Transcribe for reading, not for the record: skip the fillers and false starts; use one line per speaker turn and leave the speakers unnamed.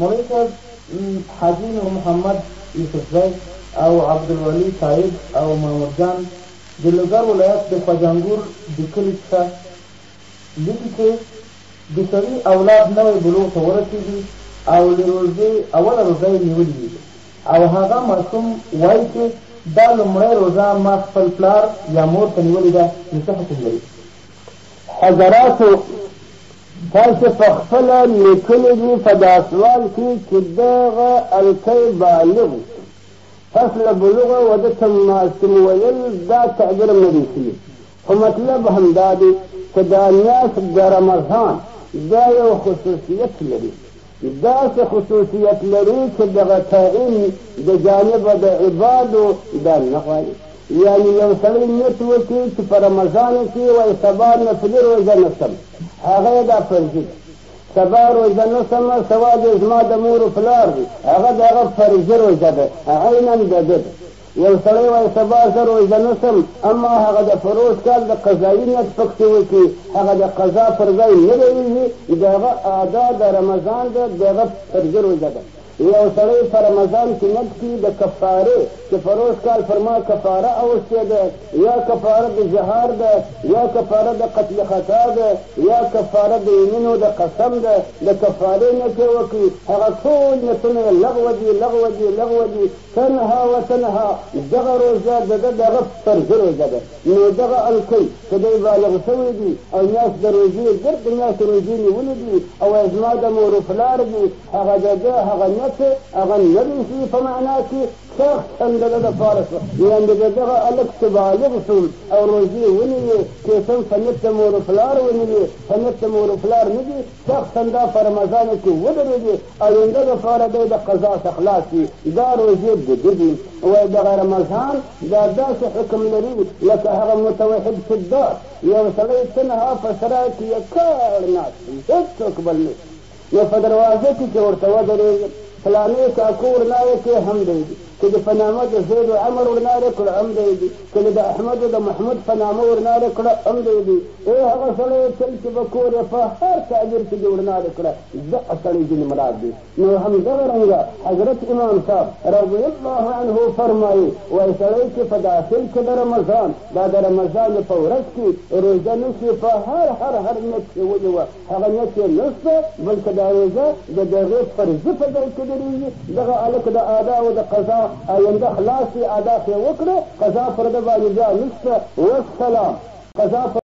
مولوي صاحب حاجي نور محمد یوسفزی او عبدالولي صاحب او محمد جان د لوګر ولایت د خواجانګور د کلي څخه لیکي چې د سړي اولاد نوی بلوغ ته ورسېږي او له روژې اوله روژه یې نیولې وي او هغه ماشوم وایي چې دا لومړی روژه ما خپل پلار یا مور ته نیولې ده، نو څه حکم لري؟
حضراتو تاسو په خپله لیکلي دي په دا سوال کې چې دغه الکی بالغ فصل بلوغه و ده ته ماشوم ویل دا تعبیر هم نه دی شوي، خو مطلب همدا دی چې دا میاشت د رمضان دا یو خصوصیت لري، داسې خصوصیت لري چې دغه تعین د جانبه د عبادو دا نه غواړي. یعنې یو سړی نیت وکړي چې په رمضان کې وایي سبا نفلي روژه نسم، هغه یې دا فرضي ده. سبا روژه نسمه سوا د زما د مور و پلار دی، هغه د هغه فرضي روژه ده، عینا د ده ده. یو سړی وایي سبا زه روژه نسم، اما هغه د فروض کال د قضایي نیت پکې وکړي، هغه د قضا پر ځای نه درېږي، د هغه ادا د رمضان ده، د هغه فرضي روژه ده. یو سړی په رمضان کې نیت کړي د کفارې چې فروض کال پر ما کفاره اوښتې ده، یا کفاره د جهار ده، یا کفاره د قتل خطا ده، یا کفاره د یمینو د قسم ده، د کفارې نیت یې وکړي، هغه ټول نیتونه یې لغوه دي لغوه دي لغوه دي، تنها و تنها دغه روژه د ده دغه فرضي روژه ده. نو دغه الکی چې دی بالغ شوی دي او میاشت د روژې ګرد میاشت روژې نیولې دي او زما د مور و پلار دي، هغه د ده هغه نیت هغه نه دی شوي په معنا کې شخصا د ده دپاره شوه، یعنې د دغه هلک چې بالغ شول او روژې ونیوې کیسم په نیت د مور و پلار ونیوې په نیت د مور و پلار نه دي، شخصا دا په رمضانو کې ودرېږي آینده دپاره دی د قضا څخه خلاص وي، دا روژې د ده دي. وایي دغه رمضان دا داسې حکم لري لکه هغه متوحد فدار، یو سړی تنها په سرای کې یې کاړ ناست وي، هېڅوک بل نشته، نو په دروازه کې چې ورته ودرېږي فلانې کاکو ورنایه کې هم دی، که د په نامه د زید و عمر ورناره کړه هم دی، که د احمد و د محمود په نامه ورناره کړه هم دی. ای هغه سړی تل چې به کور یې په هر تعبیر کې دې ورناره کړه دغه سړی ځینې مراد دی. نو همدغه رنګه حضرت امام صاحب رضی الله عنه فرمایي وایي سړی چې په داخل کې د رمضان دا د رمضان په ورځ کې روژه نشي په هر نیت کې ونیوه هغه نیت یې نشته، بلکې دا روژه د دغې فرضي په ځای کې درېږي، دغه هلک د ادا او د قضا آینده خلاص ادا یې وکړه، قضا پر ده باندې بیا نشته. والسلام قضا